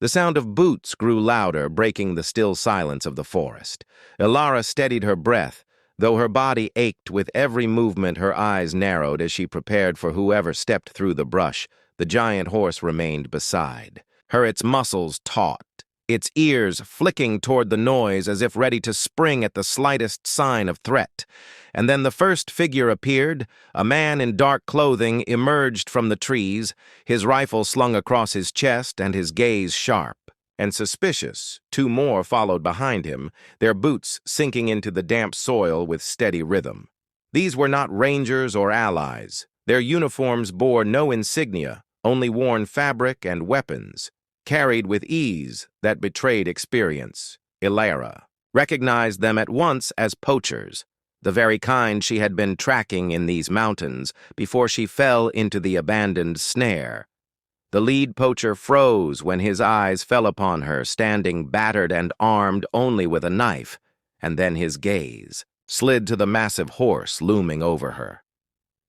The sound of boots grew louder, breaking the still silence of the forest. Ilara steadied her breath. Though her body ached with every movement, her eyes narrowed as she prepared for whoever stepped through the brush. The giant horse remained beside her, its muscles taut, its ears flicking toward the noise as if ready to spring at the slightest sign of threat. And then the first figure appeared. A man in dark clothing emerged from the trees, his rifle slung across his chest and his gaze sharp and suspicious. Two more followed behind him, their boots sinking into the damp soil with steady rhythm. These were not rangers or allies. Their uniforms bore no insignia, only worn fabric and weapons, carried with ease that betrayed experience. Ilara recognized them at once as poachers, the very kind she had been tracking in these mountains before she fell into the abandoned snare. The lead poacher froze when his eyes fell upon her, standing battered and armed only with a knife, and then his gaze slid to the massive horse looming over her.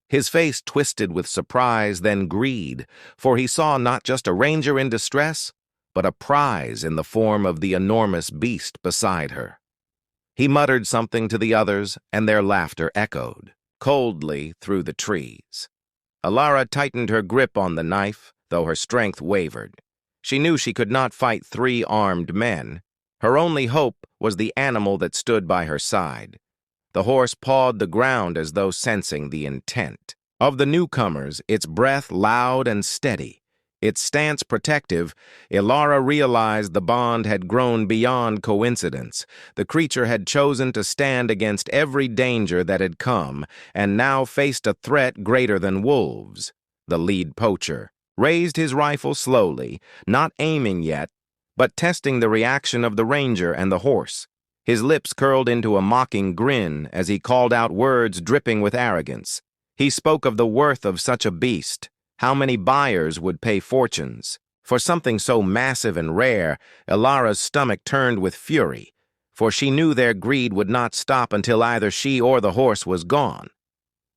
His face twisted with surprise, then greed, for he saw not just a ranger in distress, but a prize in the form of the enormous beast beside her. He muttered something to the others, and their laughter echoed coldly through the trees. Ilara tightened her grip on the knife, though her strength wavered. She knew she could not fight three armed men. Her only hope was the animal that stood by her side. The horse pawed the ground as though sensing the intent of the newcomers, its breath loud and steady, its stance protective. Ilara realized the bond had grown beyond coincidence. The creature had chosen to stand against every danger that had come, and now faced a threat greater than wolves. The lead poacher raised his rifle slowly, not aiming yet, but testing the reaction of the ranger and the horse. His lips curled into a mocking grin as he called out words dripping with arrogance. He spoke of the worth of such a beast, how many buyers would pay fortunes. For something so massive and rare, Ilara's stomach turned with fury, for she knew their greed would not stop until either she or the horse was gone.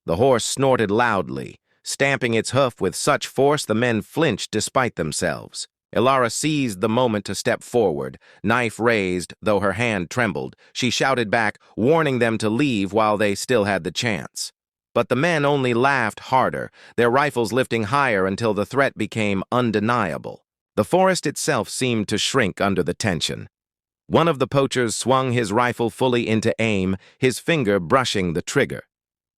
The horse snorted loudly, stamping its hoof with such force the men flinched despite themselves. Ilara seized the moment to step forward, knife raised, though her hand trembled. She shouted back, warning them to leave while they still had the chance. But the men only laughed harder, their rifles lifting higher until the threat became undeniable. The forest itself seemed to shrink under the tension. One of the poachers swung his rifle fully into aim, his finger brushing the trigger.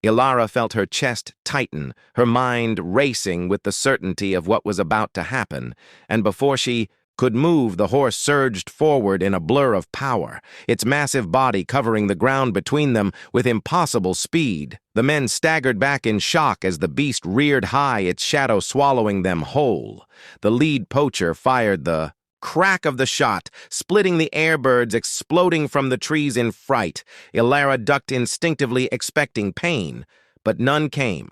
Ilara felt her chest tighten, her mind racing with the certainty of what was about to happen, and before she could move, the horse surged forward in a blur of power, its massive body covering the ground between them with impossible speed. The men staggered back in shock as the beast reared high, its shadow swallowing them whole. The lead poacher fired the crack of the shot, splitting the airbirds exploding from the trees in fright. Ilara ducked instinctively, expecting pain, but none came.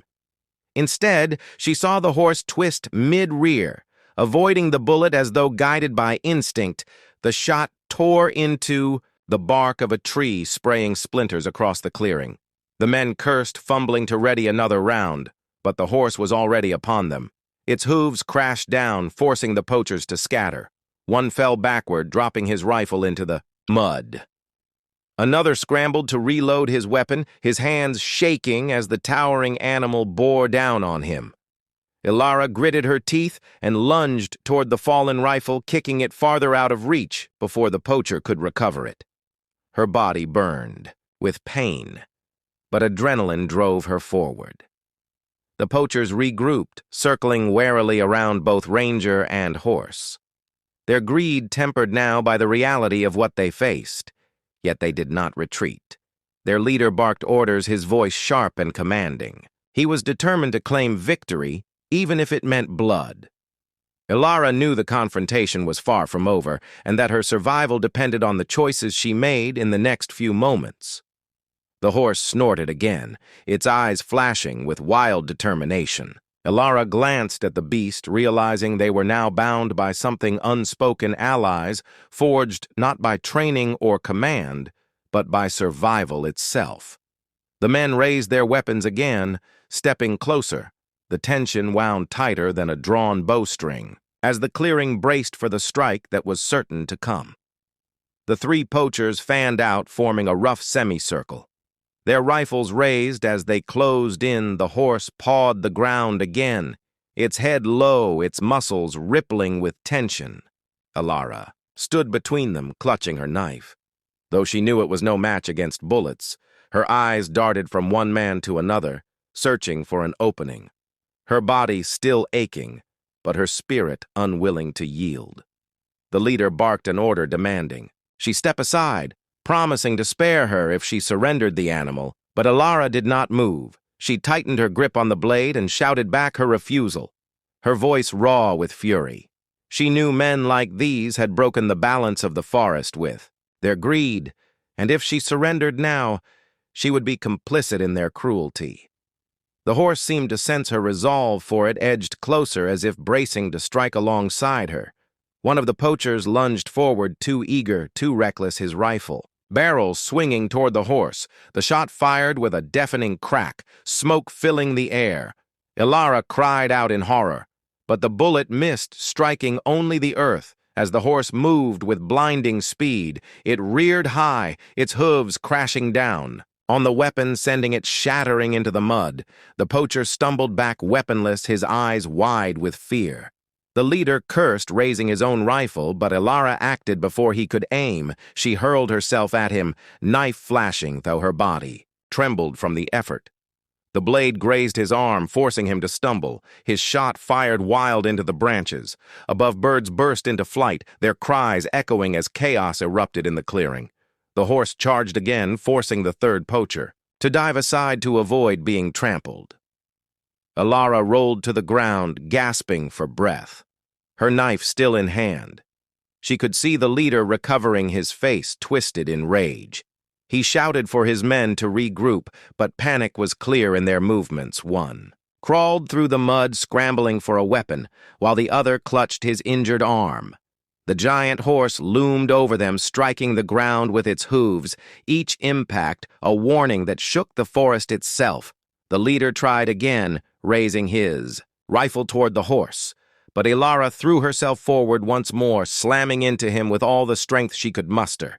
Instead, she saw the horse twist mid-rear. Avoiding the bullet as though guided by instinct, the shot tore into the bark of a tree, spraying splinters across the clearing. The men cursed, fumbling to ready another round, but the horse was already upon them. Its hooves crashed down, forcing the poachers to scatter. One fell backward, dropping his rifle into the mud. Another scrambled to reload his weapon, his hands shaking as the towering animal bore down on him. Ilara gritted her teeth and lunged toward the fallen rifle, kicking it farther out of reach before the poacher could recover it. Her body burned with pain, but adrenaline drove her forward. The poachers regrouped, circling warily around both ranger and horse. Their greed tempered now by the reality of what they faced, yet they did not retreat. Their leader barked orders, his voice sharp and commanding. He was determined to claim victory, even if it meant blood. Ilara knew the confrontation was far from over, and that her survival depended on the choices she made in the next few moments. The horse snorted again, its eyes flashing with wild determination. Ilara glanced at the beast, realizing they were now bound by something unspoken, allies forged not by training or command, but by survival itself. The men raised their weapons again, stepping closer, the tension wound tighter than a drawn bowstring. as the clearing braced for the strike that was certain to come. The three poachers fanned out, forming a rough semicircle. Their rifles raised as they closed in. The horse pawed the ground again, its head low, its muscles rippling with tension. Elara stood between them, clutching her knife. Though she knew it was no match against bullets, her eyes darted from one man to another, searching for an opening. Her body still aching, but her spirit unwilling to yield. The leader barked an order, demanding she step aside, promising to spare her if she surrendered the animal, but Elara did not move. She tightened her grip on the blade and shouted back her refusal, her voice raw with fury. She knew men like these had broken the balance of the forest with their greed, and if she surrendered now, she would be complicit in their cruelty. The horse seemed to sense her resolve, for it edged closer as if bracing to strike alongside her. One of the poachers lunged forward, too eager, too reckless, his rifle, barrels swinging toward the horse. The shot fired with a deafening crack, smoke filling the air. Elara cried out in horror, but the bullet missed, striking only the earth. As the horse moved with blinding speed, it reared high, its hooves crashing down on the weapon, sending it shattering into the mud. The poacher stumbled back weaponless, his eyes wide with fear. The leader cursed, raising his own rifle, but Elara acted before he could aim. She hurled herself at him, knife flashing, though her body trembled from the effort. The blade grazed his arm, forcing him to stumble. His shot fired wild into the branches. Above, birds burst into flight, their cries echoing as chaos erupted in the clearing. The horse charged again, forcing the third poacher to dive aside to avoid being trampled. Elara rolled to the ground, gasping for breath, her knife still in hand. She could see the leader recovering, his face twisted in rage. He shouted for his men to regroup, but panic was clear in their movements. One crawled through the mud, scrambling for a weapon, while the other clutched his injured arm. The giant horse loomed over them, striking the ground with its hooves, each impact a warning that shook the forest itself. The leader tried again, raising his rifle toward the horse, but Elara threw herself forward once more, slamming into him with all the strength she could muster.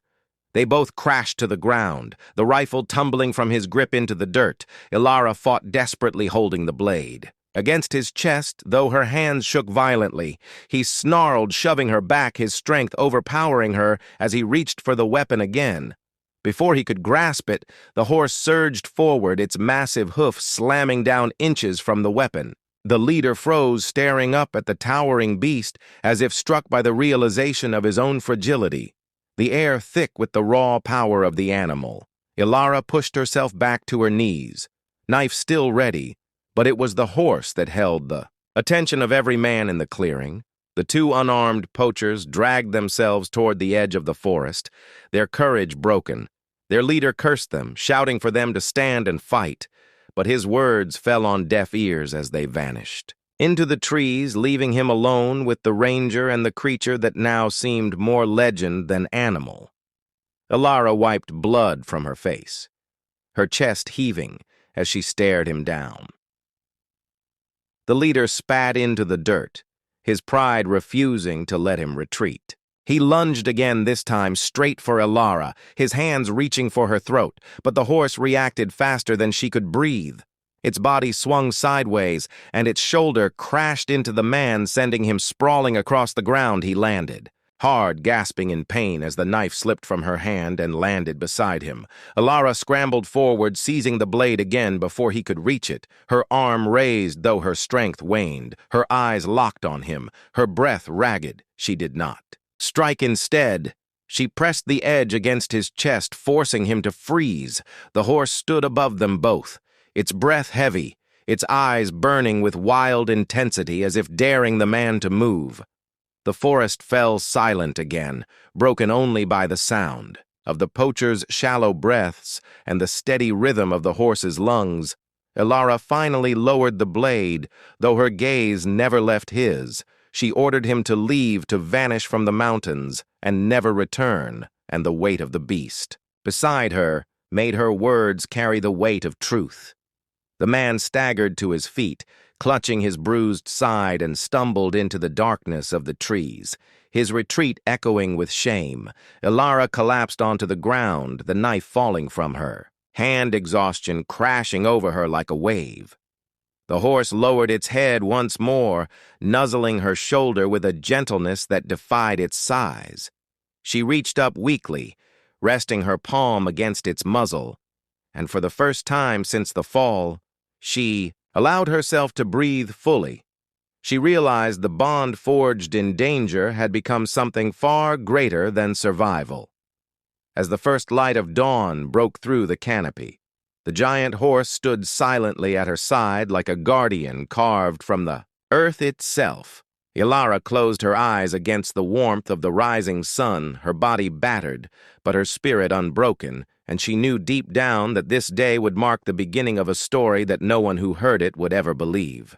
They both crashed to the ground, the rifle tumbling from his grip into the dirt. Elara fought desperately, holding the blade against his chest, though her hands shook violently. He snarled, shoving her back, his strength overpowering her as he reached for the weapon again. Before he could grasp it, the horse surged forward, its massive hoof slamming down inches from the weapon. The leader froze, staring up at the towering beast as if struck by the realization of his own fragility, the air thick with the raw power of the animal. Elara pushed herself back to her knees, knife still ready, but it was the horse that held the attention of every man in the clearing. The two unarmed poachers dragged themselves toward the edge of the forest, their courage broken. Their leader cursed them, shouting for them to stand and fight, but his words fell on deaf ears as they vanished into the trees, leaving him alone with the ranger and the creature that now seemed more legend than animal. Elara wiped blood from her face, her chest heaving as she stared him down. The leader spat into the dirt, his pride refusing to let him retreat. He lunged again, this time straight for Elara, his hands reaching for her throat, but the horse reacted faster than she could breathe. Its body swung sideways, and its shoulder crashed into the man, sending him sprawling across the ground. He landed, hard, gasping in pain as the knife slipped from her hand and landed beside him. Elara scrambled forward, seizing the blade again before he could reach it, her arm raised though her strength waned, her eyes locked on him, her breath ragged. She did not strike. Instead, she pressed the edge against his chest, forcing him to freeze. The horse stood above them both, its breath heavy, its eyes burning with wild intensity as if daring the man to move. The forest fell silent again, broken only by the sound of the poacher's shallow breaths and the steady rhythm of the horse's lungs. Elara finally lowered the blade, though her gaze never left his. She ordered him to leave, to vanish from the mountains, and never return, and the weight of the beast beside her made her words carry the weight of truth. The man staggered to his feet, clutching his bruised side, and stumbled into the darkness of the trees, his retreat echoing with shame. Ilara collapsed onto the ground, the knife falling from her, hand exhaustion crashing over her like a wave. The horse lowered its head once more, nuzzling her shoulder with a gentleness that defied its size. She reached up weakly, resting her palm against its muzzle, and for the first time since the fall, she allowed herself to breathe fully. She realized the bond forged in danger had become something far greater than survival. As the first light of dawn broke through the canopy, the giant horse stood silently at her side like a guardian carved from the earth itself. Ilara closed her eyes against the warmth of the rising sun, her body battered, but her spirit unbroken, and she knew deep down that this day would mark the beginning of a story that no one who heard it would ever believe.